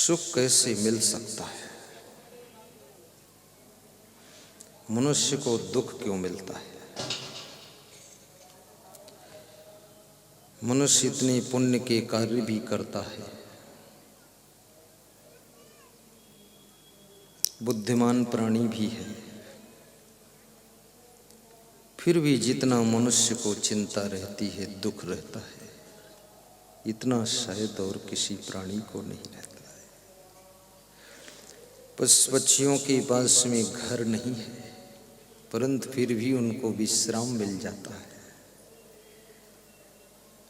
सुख कैसे मिल सकता है? मनुष्य को दुख क्यों मिलता है? मनुष्य इतने पुण्य के कार्य भी करता है, बुद्धिमान प्राणी भी है, फिर भी जितना मनुष्य को चिंता रहती है, दुख रहता है, इतना शायद और किसी प्राणी को नहीं रहता है। पक्षियों के पास में घर नहीं है, परंतु फिर भी उनको विश्राम मिल जाता है।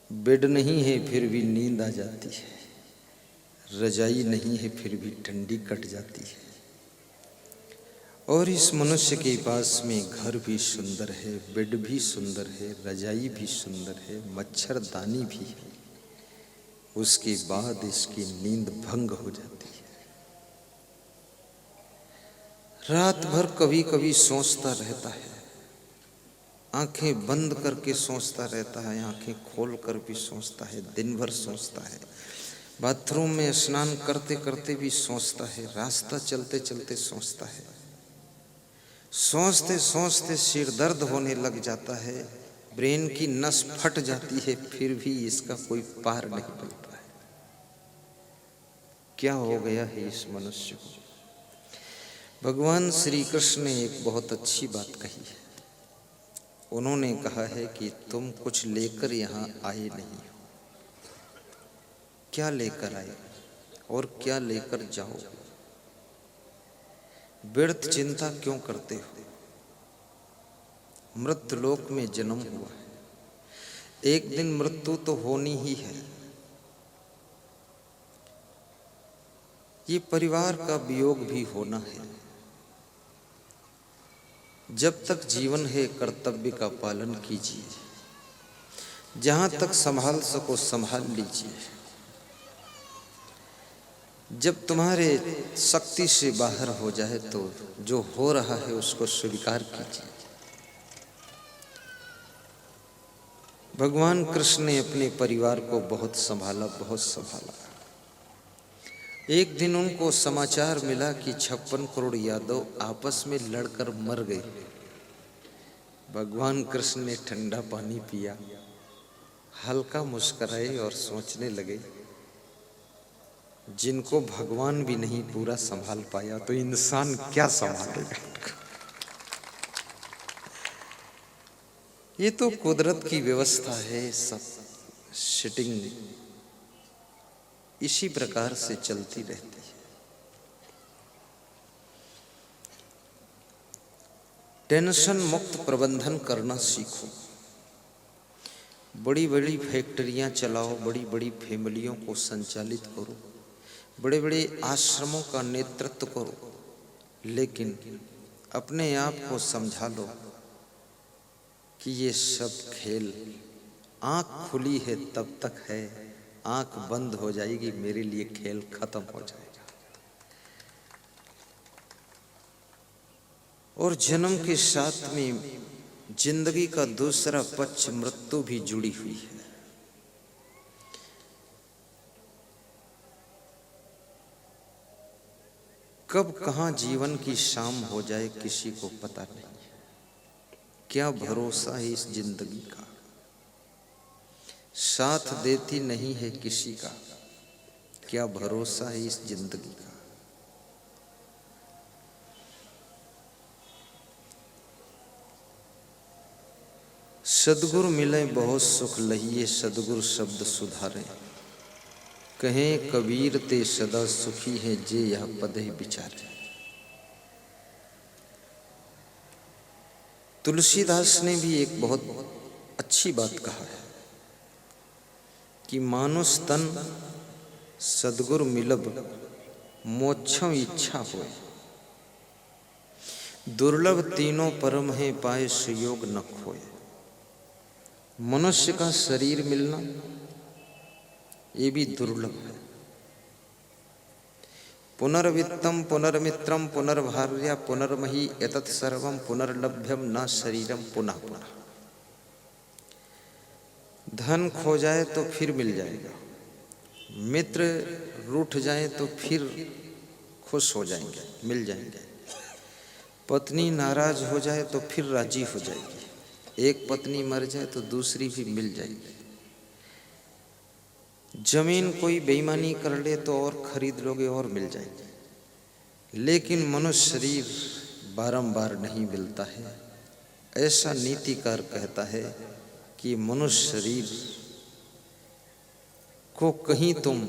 बेड नहीं है, फिर भी नींद आ जाती है। रजाई नहीं है, फिर भी ठंडी कट जाती है। और इस मनुष्य के पास में घर भी सुंदर है, बेड भी सुंदर है, रजाई भी सुंदर है, मच्छरदानी भी है। उसके बाद इसकी नींद भंग हो जाती है। रात भर कभी कभी सोचता रहता है, आंखें बंद करके सोचता रहता है, आंखें खोल कर भी सोचता है, दिन भर सोचता है, बाथरूम में स्नान करते करते भी सोचता है, रास्ता चलते चलते सोचता है। सोचते सोचते सिर दर्द होने लग जाता है, ब्रेन की नस फट जाती है, फिर भी इसका कोई पार नहीं पड़ता है। क्या हो गया है इस मनुष्य को? भगवान श्री कृष्ण ने एक बहुत अच्छी बात कही है। उन्होंने कहा है कि तुम कुछ लेकर यहाँ आए नहीं हो। क्या लेकर आए और क्या लेकर जाओ? व्यर्थ चिंता क्यों करते हो? मृत्युलोक में जन्म हुआ है, एक दिन मृत्यु तो होनी ही है। ये परिवार का वियोग भी होना है। जब तक जीवन है, कर्तव्य का पालन कीजिए। जहां तक संभाल सको संभाल लीजिए। जब तुम्हारे शक्ति से बाहर हो जाए तो जो हो रहा है उसको स्वीकार कीजिए। भगवान कृष्ण ने अपने परिवार को बहुत संभाला, बहुत संभाला। एक दिन उनको समाचार मिला कि 56 करोड़ यादव आपस में लड़कर मर गए। भगवान कृष्ण ने ठंडा पानी पिया, हल्का मुस्कुराए और सोचने लगे, जिनको भगवान भी नहीं पूरा संभाल पाया तो इंसान क्या संभालेगा? ये तो कुदरत की व्यवस्था है, सब सिटिंग इसी प्रकार से चलती रहती है। टेंशन मुक्त प्रबंधन करना सीखो। बड़ी बड़ी फैक्ट्रियां चलाओ, बड़ी बड़ी फैमिलियों को संचालित करो, बड़े बड़े आश्रमों का नेतृत्व करो, लेकिन अपने आप को समझा लो कि ये सब खेल, आंख खुली है तब तक है, आंख बंद हो जाएगी मेरे लिए खेल खत्म हो जाएगा। और जन्म के साथ में जिंदगी का दूसरा पक्ष मृत्यु भी जुड़ी हुई है। कब कहां जीवन की शाम हो जाए किसी को पता नहीं। क्या भरोसा है इस जिंदगी का? साथ देती नहीं है किसी का। क्या भरोसा है इस जिंदगी का? सदगुरु मिले बहुत सुख लहिए, सदगुरु शब्द सुधारे। कहें कबीर ते सदा सुखी है, जे यह पद ही विचारे। तुलसीदास ने भी एक बहुत अच्छी बात कहा है कि मानुष तन सदगुरु मिलब, मोक्षम इच्छा होए। दुर्लभ तीनों परम है, पाए सुयोग न खोए। मनुष्य का शरीर मिलना ये भी दुर्लभ है। पुनर्वित्तम पुनर्मित्रम पुनर्भार्या पुनर्मही एतत् सर्वम पुनर्लभ्यम न शरीरम पुनः पुनः। धन खो जाए तो फिर मिल जाएगा, मित्र रूठ जाए तो फिर खुश हो जाएंगे, मिल जाएंगे। पत्नी नाराज हो जाए तो फिर राजी हो जाएगी। एक पत्नी मर जाए तो दूसरी भी मिल जाएगी। जमीन कोई बेईमानी कर ले तो और खरीद लोगे और मिल जाएंगे। लेकिन मनुष्य शरीर बारंबार नहीं मिलता है। ऐसा नीतिकार कहता है कि मनुष्य शरीर को कहीं तुम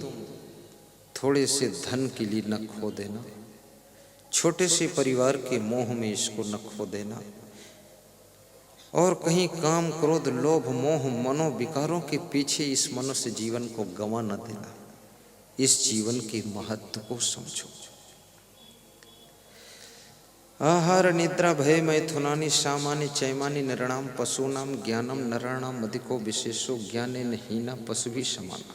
थोड़े से धन के लिए न खो देना, छोटे से परिवार के मोह में इसको न खो देना, और कहीं काम क्रोध लोभ मोह मनोविकारों के पीछे इस मनुष्य जीवन को गंवा न देना। इस जीवन के महत्व को समझो। आहार निद्रा भय मैथुनानि सामानि चैमानि नृणाम पशूनाम ज्ञानम नराणाम अधिको विशेषो ज्ञानेन हीना पशुभिः समाना।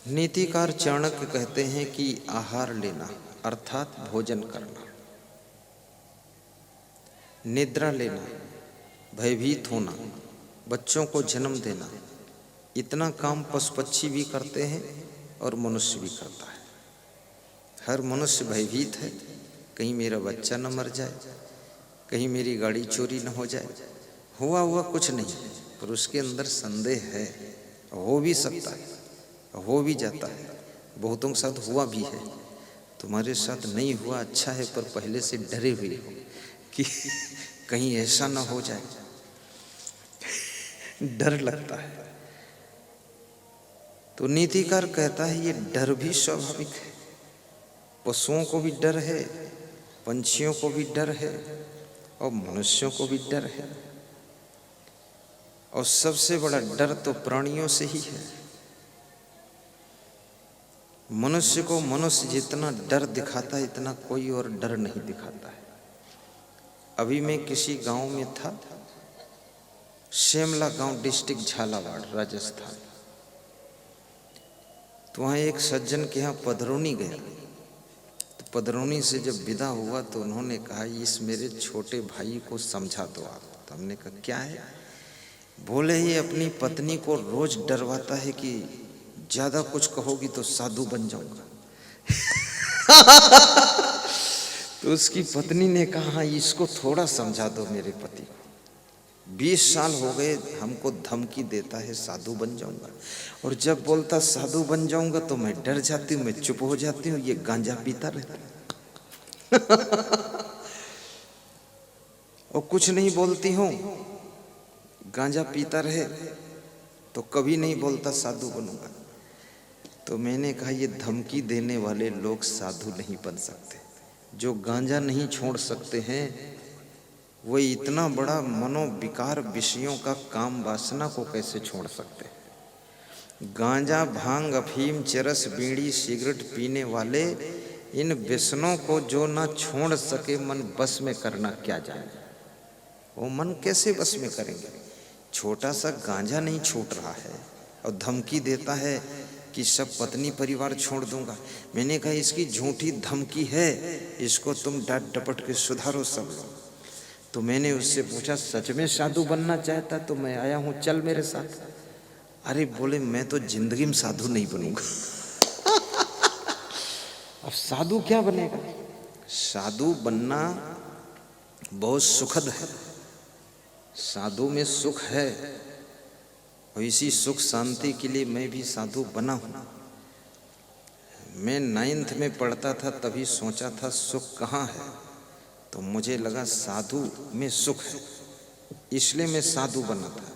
नीतिकार चाणक्य कहते हैं कि आहार लेना अर्थात भोजन करना, निद्रा लेना, भयभीत होना, बच्चों को जन्म देना, इतना काम पशु पक्षी भी करते हैं और मनुष्य भी करता है। हर मनुष्य भयभीत है, कहीं मेरा बच्चा न मर जाए, कहीं मेरी गाड़ी चोरी न हो जाए। हुआ कुछ नहीं, पर उसके अंदर संदेह है। हो भी सकता है, हो भी जाता है, बहुतों के साथ हुआ भी है। तुम्हारे साथ नहीं हुआ अच्छा है, पर पहले से डरे हुए हो कि कहीं ऐसा ना हो जाए, डर लगता है। तो नीतिकार कहता है ये डर भी स्वाभाविक है। पशुओं को भी डर है, पंछियों को भी डर है, और मनुष्यों को भी डर है। और सबसे बड़ा डर तो प्राणियों से ही है। मनुष्य को मनुष्य जितना डर दिखाता है, इतना कोई और डर नहीं दिखाता है। अभी मैं किसी गांव में था, शेमला गांव, डिस्ट्रिक्ट झालावाड़, राजस्थान। तो वहाँ एक सज्जन के यहाँ पधरौनी गया। तो पधरौनी से जब विदा हुआ तो उन्होंने कहा, इस मेरे छोटे भाई को समझा दो आप। तो हमने कहा क्या है? बोले ये अपनी पत्नी को रोज डरवाता है कि ज्यादा कुछ कहोगी तो साधु बन जाऊंगा। तो उसकी पत्नी ने कहा, इसको थोड़ा समझा दो मेरे पति को। 20 साल हो गए हमको धमकी देता है साधु बन जाऊंगा, और जब बोलता साधु बन जाऊंगा तो मैं डर जाती हूँ, मैं चुप हो जाती हूँ। ये गांजा पीता रहता है। और कुछ नहीं बोलती हूँ, गांजा पीता रहे तो कभी नहीं बोलता साधु बनूंगा। तो मैंने कहा ये धमकी देने वाले लोग साधु नहीं बन सकते। जो गांजा नहीं छोड़ सकते हैं वो इतना बड़ा मनोविकार विषयों का काम वासना को कैसे छोड़ सकते हैं? गांजा भांग अफीम चरस बीड़ी सिगरेट पीने वाले इन व्यसनों को जो ना छोड़ सके, मन बस में करना क्या जाने। वो मन कैसे बस में करेंगे? छोटा सा गांजा नहीं छूट रहा है और धमकी देता है कि सब पत्नी परिवार छोड़ दूंगा। मैंने कहा इसकी झूठी धमकी है, इसको तुम डांट डपट के सुधारो सब लोग। तो मैंने उससे पूछा, सच में साधु बनना चाहता? तो मैं आया हूँ, चल मेरे साथ। अरे बोले मैं तो जिंदगी में साधु नहीं बनूंगा। अब साधु क्या बनेगा? साधु बनना बहुत सुखद है, साधु में सुख है, और इसी सुख शांति के लिए मैं भी साधु बना हूँ। मैं 9th में पढ़ता था तभी सोचा था सुख कहाँ है, तो मुझे लगा साधु में सुख है, इसलिए मैं साधु बना था।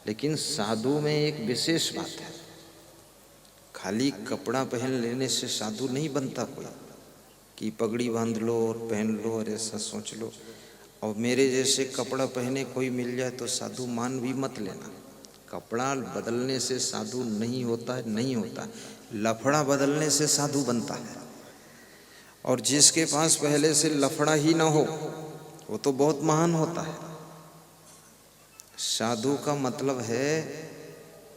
लेकिन साधु में एक विशेष बात है, खाली कपड़ा पहन लेने से साधु नहीं बनता कोई, कि पगड़ी बांध लो और पहन लो और ऐसा सोच लो। और मेरे जैसे कपड़ा पहने कोई मिल जाए तो साधु मान भी मत लेना। कपड़ा बदलने से साधु नहीं होता है, नहीं होता। लफड़ा बदलने से साधु बनता है। और जिसके पास पहले से लफड़ा ही ना हो वो तो बहुत महान होता है। साधु का मतलब है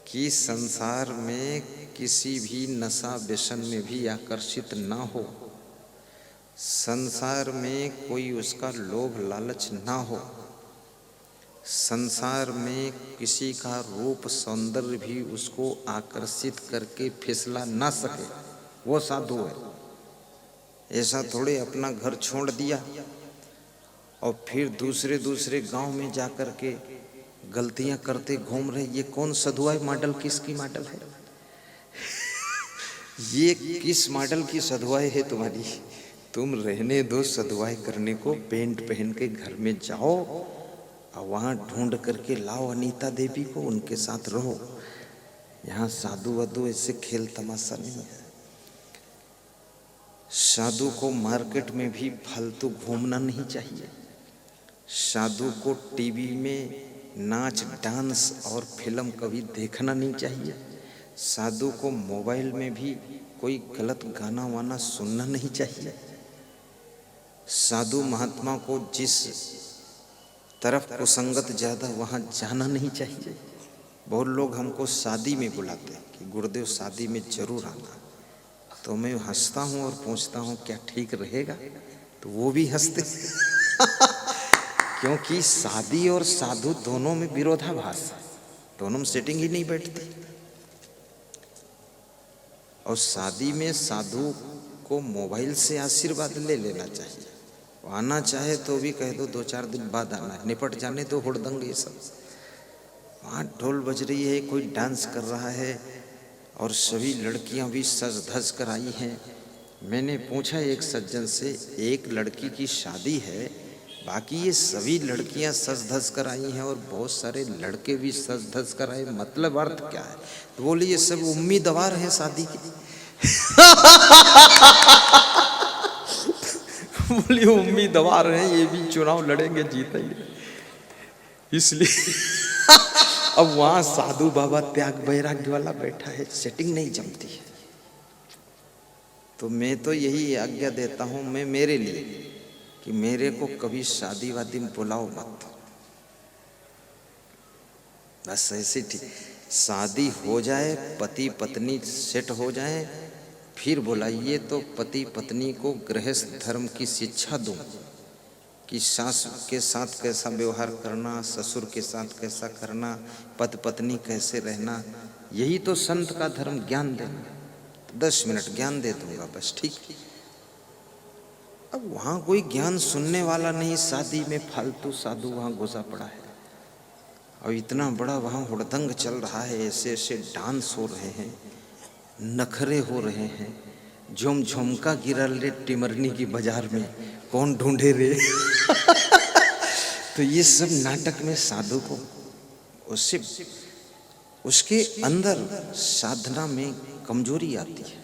कि संसार में किसी भी नशा व्यसन में भी आकर्षित ना हो, संसार में कोई उसका लोभ लालच ना हो, संसार में किसी का रूप सौंदर्य भी उसको आकर्षित करके फिसला ना सके, वो साधु है। ऐसा थोड़े अपना घर छोड़ दिया और फिर दूसरे दूसरे गांव में जाकर के गलतियां करते घूम रहे। ये कौन सधुआई मॉडल, किसकी मॉडल है? ये किस मॉडल की सधुआई है तुम्हारी? तुम रहने दो सधुआई करने को, पेंट पहन के घर में जाओ और वहां ढूंढ करके लाओ अनीता देवी को, उनके साथ रहो। यहाँ साधु वधु ऐसे खेल तमाशा नहीं है। साधु को मार्केट में भी फालतू घूमना नहीं चाहिए। साधु को टीवी में नाच डांस और फिल्म कभी देखना नहीं चाहिए। साधु को मोबाइल में भी कोई गलत गाना वाना सुनना नहीं चाहिए। साधु महात्मा को जिस तरफ कुसंगत ज़्यादा वहाँ जाना नहीं चाहिए। बहुत लोग हमको शादी में बुलाते हैं कि गुरुदेव शादी में जरूर आना, तो मैं हंसता हूँ और पूछता हूँ क्या ठीक रहेगा? तो वो भी हंसते क्योंकि शादी और साधु दोनों में विरोधाभास है, दोनों में सेटिंग ही नहीं बैठती। और शादी में साधु को मोबाइल से आशीर्वाद ले लेना चाहिए। आना चाहे तो भी कह दो 2-4 दिन बाद आना, निपट जाने दो हुड़दंग ये सब। वहाँ ढोल बज रही है, कोई डांस कर रहा है और सभी लड़कियां भी सज धज कर आई हैं। मैंने पूछा एक सज्जन से, एक लड़की की शादी है, बाकी ये सभी लड़कियां सज धज कर आई हैं और बहुत सारे लड़के भी सज धज कर आए, मतलब अर्थ क्या है? तो बोली ये सब उम्मीदवार हैं शादी के। बोली उम्मीदवार हैं, ये भी चुनाव लड़ेंगे, जीतेंगे, इसलिए अब वहां साधु बाबा त्याग वैराग्य वाला बैठा है, सेटिंग नहीं जमती है। तो मैं तो यही आज्ञा देता हूं मैं मेरे लिए कि मेरे को कभी शादी वादी में बुलाओ मत, बस ऐसे ठीक शादी हो जाए, पति पत्नी सेट हो जाए, फिर बुलाइए तो पति पत्नी को गृहस्थ धर्म की शिक्षा दूं कि सास के साथ कैसा व्यवहार करना, ससुर के साथ कैसा करना, पति पत्नी कैसे रहना, यही तो संत का धर्म, ज्ञान देना। 10 मिनट ज्ञान दे दूंगा बस, ठीक। अब वहाँ कोई ज्ञान सुनने वाला नहीं, शादी में फालतू साधु वहाँ घुसा पड़ा है और इतना बड़ा वहाँ हुड़दंग चल रहा है, ऐसे ऐसे डांस हो रहे हैं, नखरे हो रहे हैं, झुम झुमका गिरा ले टिमरनी की बाजार में, कौन ढूंढे रे। तो ये सब नाटक में साधु को उसके अंदर साधना में कमजोरी आती है,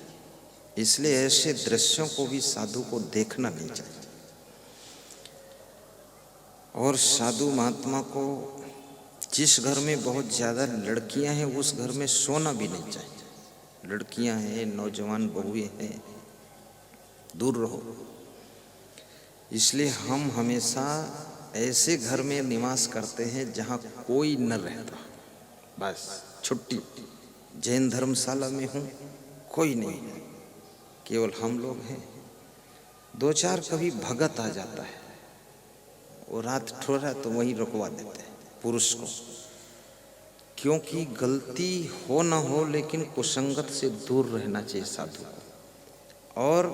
इसलिए ऐसे दृश्यों को भी साधु को देखना नहीं चाहिए। और साधु महात्मा को जिस घर में बहुत ज़्यादा लड़कियां हैं उस घर में सोना भी नहीं चाहिए। लड़कियां हैं, नौजवान बहुएं हैं, दूर रहो। इसलिए हम हमेशा ऐसे घर में निवास करते हैं जहाँ कोई न रहता, बस छुट्टी। जैन धर्मशाला में हूँ, कोई नहीं है, केवल हम लोग हैं। 2-4 कभी भगत आ जाता है, वो रात ठोरा तो वहीं रुकवा देते हैं पुरुष को, क्योंकि गलती हो ना हो लेकिन कुसंगत से दूर रहना चाहिए साधु को। और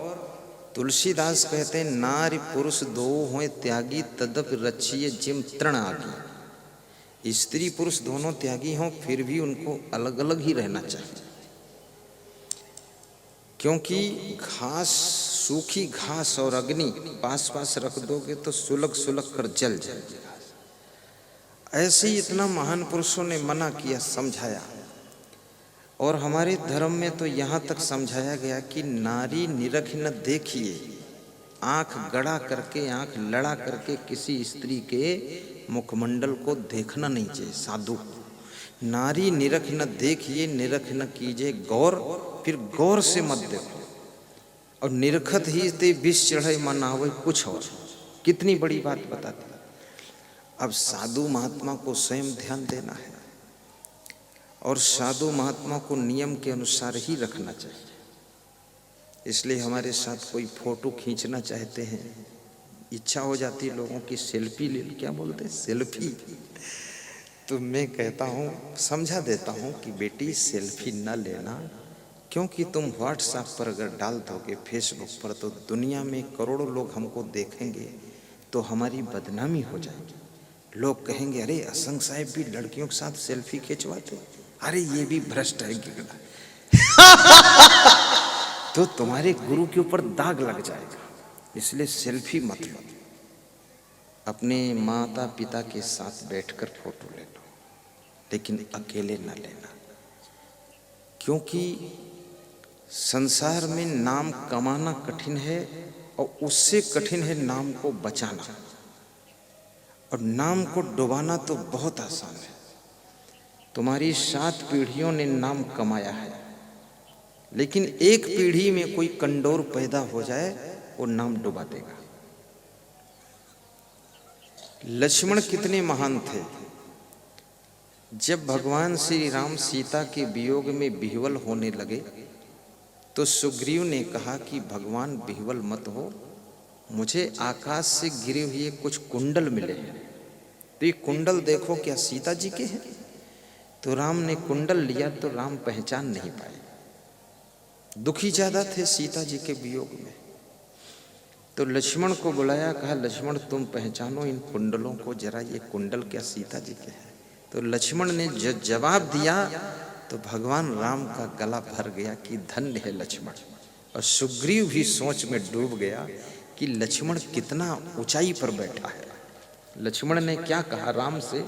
तुलसीदास कहते हैं नारी पुरुष दो हों त्यागी तदप रचिए जिम तृण आगी। स्त्री पुरुष दोनों त्यागी हों फिर भी उनको अलग अलग ही रहना चाहिए, क्योंकि घास, सूखी घास और अग्नि पास पास रख दोगे तो सुलग सुलग कर जल जाएगी। ऐसे ही इतना महान पुरुषों ने मना किया, समझाया। और हमारे धर्म में तो यहाँ तक समझाया गया कि नारी निरख न देखिए, आंख गड़ा करके, आंख लड़ा करके किसी स्त्री के मुखमंडल को देखना नहीं चाहिए। साधु नारी निरख न देखिए, निरख न कीजिए गौर, फिर गौर से मत देखो। और निरखत ही ते विष चढ़े मन आवे कुछ और, कितनी बड़ी बात बताती। अब साधु महात्मा को स्वयं ध्यान देना है और साधु महात्मा को नियम के अनुसार ही रखना चाहिए। इसलिए हमारे साथ कोई फोटो खींचना चाहते हैं, इच्छा हो जाती है लोगों की सेल्फी ले, क्या बोलते हैं, सेल्फी। तो मैं कहता हूँ, समझा देता हूँ कि बेटी सेल्फी न लेना, क्योंकि तुम व्हाट्सएप पर अगर डाल दोगे, फेसबुक पर, तो दुनिया में करोड़ों लोग हमको देखेंगे तो हमारी बदनामी हो जाएगी। लोग कहेंगे अरे असंग साहब भी लड़कियों के साथ सेल्फी खिंचवाते, अरे ये भी भ्रष्ट है गिरना। तो तुम्हारे गुरु के ऊपर दाग लग जाएगा। इसलिए सेल्फी मत लो, अपने माता पिता के साथ बैठकर फोटो ले लो, लेकिन अकेले न लेना, क्योंकि संसार में नाम कमाना कठिन है और उससे कठिन है नाम को बचाना, और नाम को डुबाना तो बहुत आसान है। तुम्हारी 7 पीढ़ियों ने नाम कमाया है, लेकिन एक पीढ़ी में कोई कंडोर पैदा हो जाए, वो नाम डुबा देगा। लक्ष्मण कितने महान थे। जब भगवान श्री राम सीता के वियोग में विह्वल होने लगे, तो सुग्रीव ने कहा कि भगवान विह्वल मत हो, मुझे आकाश से गिरे हुए कुछ कुंडल मिले हैं, तो ये कुंडल देखो क्या सीता जी के हैं। तो राम ने कुंडल लिया तो राम पहचान नहीं पाए, दुखी ज्यादा थे सीता जी के वियोग में। तो लक्ष्मण को बुलाया, कहा लक्ष्मण तुम पहचानो इन कुंडलों को जरा, ये कुंडल क्या सीता जी के हैं। तो लक्ष्मण ने जवाब दिया तो भगवान राम का गला भर गया कि धन्य है लक्ष्मण। और सुग्रीव भी सोच में डूब गया कि लक्ष्मण कितना ऊंचाई पर बैठा है। लक्ष्मण ने क्या कहा राम से,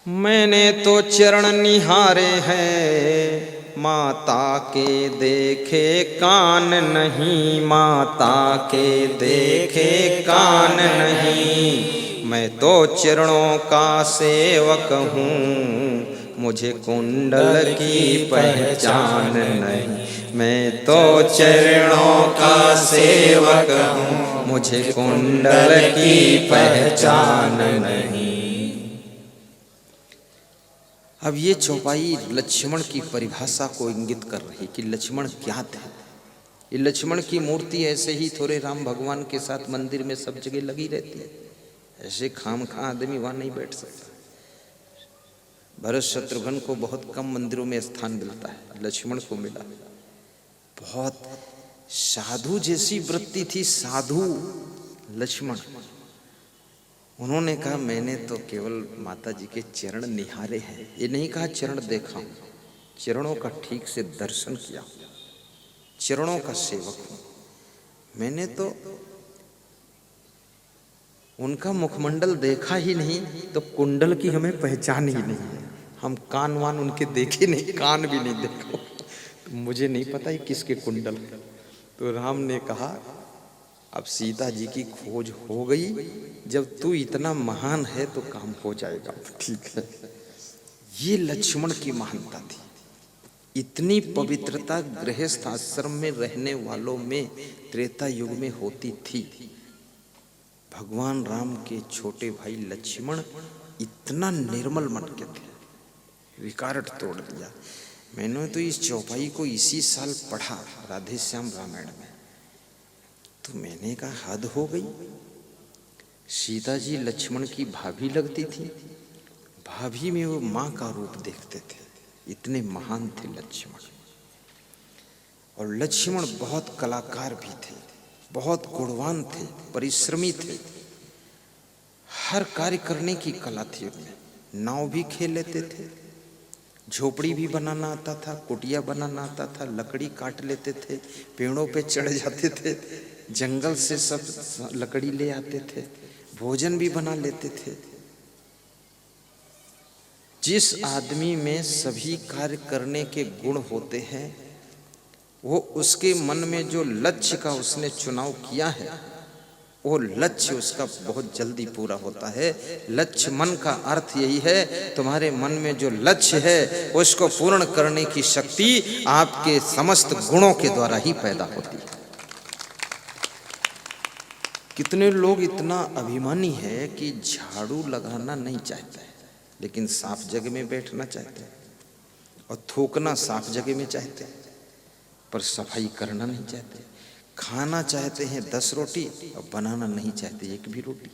मैंने तो चरण निहारे हैं, माता के देखे कान नहीं, माता के देखे कान नहीं, मैं तो चरणों का सेवक हूँ, मुझे कुंडल की पहचान नहीं, मैं तो चरणों का सेवक हूँ, मुझे कुंडल की पहचान नहीं। अब ये चौपाई लक्ष्मण की परिभाषा को इंगित कर रही कि लक्ष्मण क्या थे। ये लक्ष्मण की मूर्ति ऐसे ही थोड़े राम भगवान के साथ मंदिर में सब जगह लगी रहती है, ऐसे खामखा आदमी वहां नहीं बैठ सकता। भरत शत्रुघ्न को बहुत कम मंदिरों में स्थान मिलता है, लक्ष्मण को मिला। बहुत साधु जैसी वृत्ति थी, साधु लक्ष्मण। उन्होंने कहा मैंने तो केवल माता जी के चरण निहारे हैं, ये नहीं कहा चरण देखा, चरणों का ठीक से दर्शन किया, चरणों का सेवक हूं। मैंने तो उनका मुखमंडल देखा ही नहीं, तो कुंडल की हमें पहचान ही नहीं है। हम कान वान उनके देखे नहीं, कान भी नहीं देखा, तो मुझे नहीं पता ही किसके कुंडल। तो राम ने कहा अब सीता जी की खोज हो गई, जब तू इतना महान है तो काम हो जाएगा, ठीक है। ये लक्ष्मण की महानता थी। इतनी पवित्रता गृहस्थ आश्रम में रहने वालों में त्रेता युग में होती थी। भगवान राम के छोटे भाई लक्ष्मण इतना निर्मल मन के थे, रिकॉर्ड तोड़ दिया। मैंने तो इस चौपाई को इसी साल पढ़ा राधे श्याम रामायण में, तो मैंने कहा हद हो गई। सीता जी लक्ष्मण की भाभी लगती थी, भाभी में वो माँ का रूप देखते थे, इतने महान थे लक्ष्मण। और लक्ष्मण बहुत कलाकार भी थे, बहुत गुणवान थे, परिश्रमी थे, हर कार्य करने की कला थी उनमें। नाव भी खेल लेते थे, झोपड़ी भी बनाना आता था, कुटिया बनाना आता था, लकड़ी काट लेते थे, पेड़ों पे चढ़ जाते थे, जंगल से सब लकड़ी ले आते थे, भोजन भी बना लेते थे। जिस आदमी में सभी कार्य करने के गुण होते हैं, वो उसके मन में जो लक्ष्य का उसने चुनाव किया है, वो लक्ष्य उसका बहुत जल्दी पूरा होता है। लक्ष्य मन का अर्थ यही है, तुम्हारे मन में जो लक्ष्य है उसको पूर्ण करने की शक्ति आपके समस्त गुणों के द्वारा ही पैदा होती है। कितने लोग इतना अभिमानी है कि झाड़ू लगाना नहीं चाहते, लेकिन साफ जगह में बैठना चाहते हैं, और थूकना साफ जगह में चाहते हैं, पर सफाई करना नहीं चाहते। खाना चाहते हैं 10 रोटी और बनाना नहीं चाहते एक भी रोटी।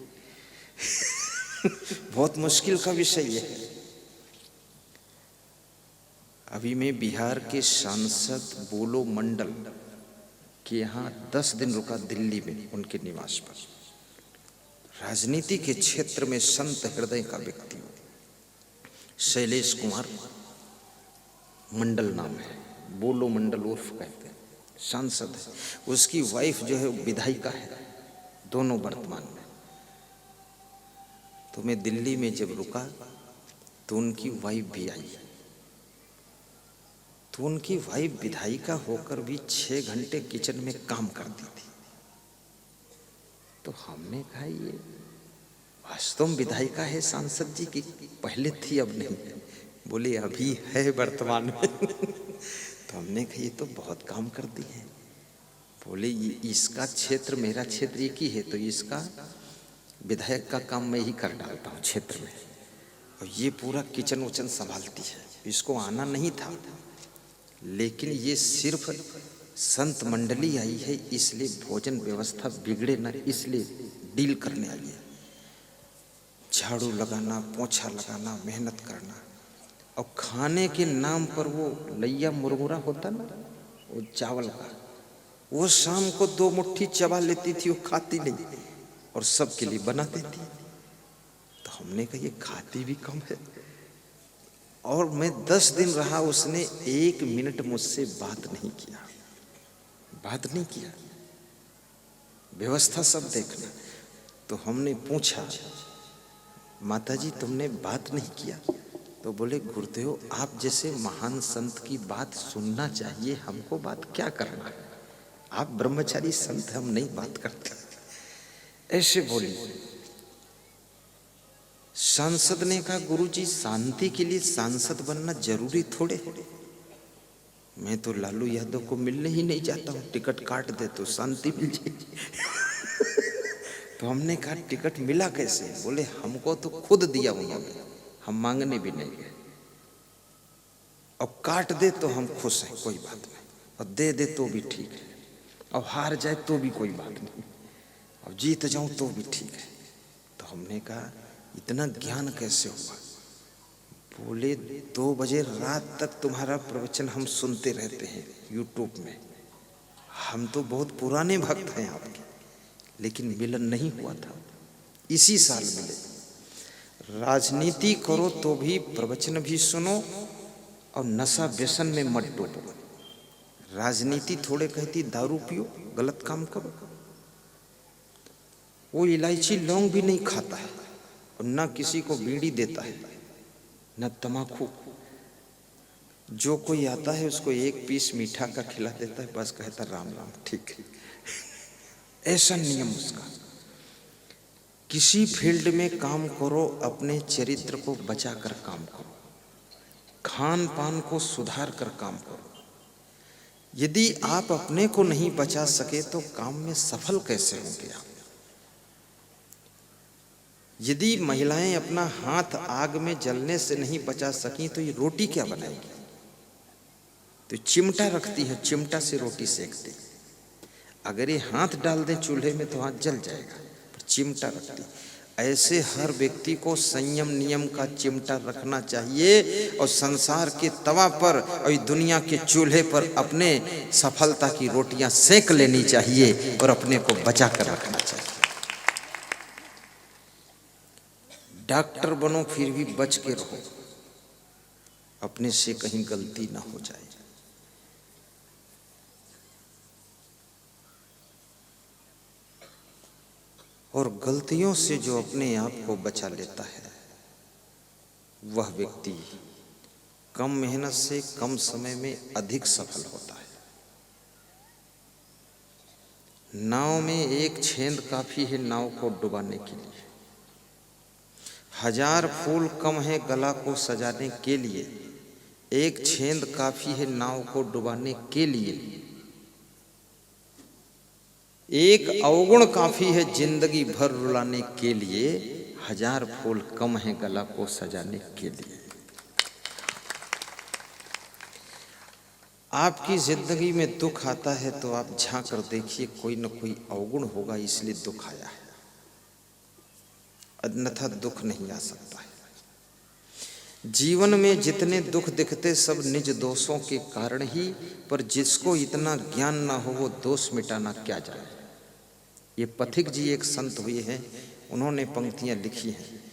बहुत मुश्किल का विषय है। अभी मैं बिहार के सांसद बोलो मंडल के यहाँ 10 दिन रुका, दिल्ली में उनके निवास पर। राजनीति के क्षेत्र में संत हृदय का व्यक्ति शैलेश कुमार मंडल नाम है, बोलो मंडल उर्फ कहते हैं, सांसद है। उसकी वाइफ जो है विधायिका है, दोनों वर्तमान में। तो मैं दिल्ली में जब रुका तो उनकी वाइफ भी आई। तो उनकी वाइफ विधायिका होकर भी 6 घंटे किचन में काम करती थी। तो हमने कहा ये वास्तव में विधायिका है सांसद जी की, पहले थी अब नहीं है। बोले अभी है वर्तमान में। तो हमने कहा ये तो बहुत काम करती है। बोले ये इसका क्षेत्र मेरा क्षेत्र एक ही है, तो इसका विधायक का काम मैं ही कर डालता हूँ क्षेत्र में, और ये पूरा किचन उचन संभालती है। इसको आना नहीं था, लेकिन ये सिर्फ संत मंडली आई है इसलिए भोजन व्यवस्था बिगड़े ना, इसलिए डील करने आई है। झाड़ू लगाना, पोछा लगाना, मेहनत करना, और खाने के नाम पर वो लैया मुरमुरा होता ना, वो चावल का, वो शाम को 2 मुट्ठी चबा लेती थी, वो खाती नहीं और सबके लिए बना देती। तो हमने कहा ये खाती भी कम है। और मैं 10 दिन रहा, उसने 1 मिनट मुझसे बात नहीं किया, बात नहीं किया, व्यवस्था सब देखना। तो हमने पूछा माताजी तुमने बात नहीं किया? तो बोले गुरुदेव आप जैसे महान संत की बात सुनना चाहिए, हमको बात क्या करना है, आप ब्रह्मचारी संत, हम नहीं बात करते। ऐसे बोली। सांसद ने कहा गुरुजी शांति के लिए सांसद बनना जरूरी थोड़े है, मैं तो लालू यादव को मिलने ही नहीं जाता हूँ, टिकट काट दे तो शांति मिल जाएगी। तो हमने कहा टिकट मिला कैसे? बोले हमको तो खुद दिया उन्होंने, हम मांगने भी नहीं गए, और काट दे तो हम खुश हैं, कोई बात नहीं, और दे दे तो भी ठीक है, और हार जाए तो भी कोई बात नहीं, और जीत जाऊं तो भी ठीक है। तो हमने कहा इतना ज्ञान कैसे हुआ? बोले 2 बजे रात तक तुम्हारा प्रवचन हम सुनते रहते हैं यूट्यूब में, हम तो बहुत पुराने भक्त हैं आपके, लेकिन मिलन नहीं हुआ था, इसी साल मिले। राजनीति करो तो भी प्रवचन भी सुनो, और नशा व्यसन में मत डूबो। राजनीति थोड़े कहती दारू पियो, गलत काम करो। वो इलायची लौंग भी नहीं खाता है, और ना किसी को बीड़ी देता है, न तमाकू। जो कोई आता है उसको 1 पीस मीठा का खिला देता है, बस कहता राम राम ठीक है, ऐसा नियम उसका। किसी फील्ड में काम करो, अपने चरित्र को बचा कर काम करो, खान पान को सुधार कर काम करो। यदि आप अपने को नहीं बचा सके तो काम में सफल कैसे होंगे आप? यदि महिलाएं अपना हाथ आग में जलने से नहीं बचा सकी तो ये रोटी क्या बनाएगी? तो चिमटा रखती है, चिमटा से रोटी सेकती। अगर ये हाथ डाल दें चूल्हे में तो हाथ जल जाएगा, पर चिमटा रखती। ऐसे हर व्यक्ति को संयम नियम का चिमटा रखना चाहिए, और संसार के तवा पर और दुनिया के चूल्हे पर अपने सफलता की रोटियां सेक लेनी चाहिए, और अपने को बचा कर रखना चाहिए। डॉक्टर बनो फिर भी बच के रहो, अपने से कहीं गलती ना हो जाए। और गलतियों से जो अपने आप को बचा लेता है वह व्यक्ति कम मेहनत से कम समय में अधिक सफल होता है। नाव में एक छेद काफी है नाव को डुबाने के लिए, 1000 फूल कम है गला को सजाने के लिए, एक छेद काफी है नाव को डुबाने के लिए, एक अवगुण काफी है जिंदगी भर रुलाने के लिए, 1000 फूल कम है गला को सजाने के लिए। आपकी जिंदगी में दुख आता है तो आप झांक कर देखिए, कोई न कोई अवगुण होगा, इसलिए दुख आया है, अन्यथा दुख नहीं आ सकता है। जीवन में जितने दुख दिखते सब निज दोषों के कारण ही, पर जिसको इतना ज्ञान ना हो वो दोष मिटाना क्या जाने। ये पथिक जी एक संत हुए हैं, उन्होंने पंक्तियां लिखी हैं।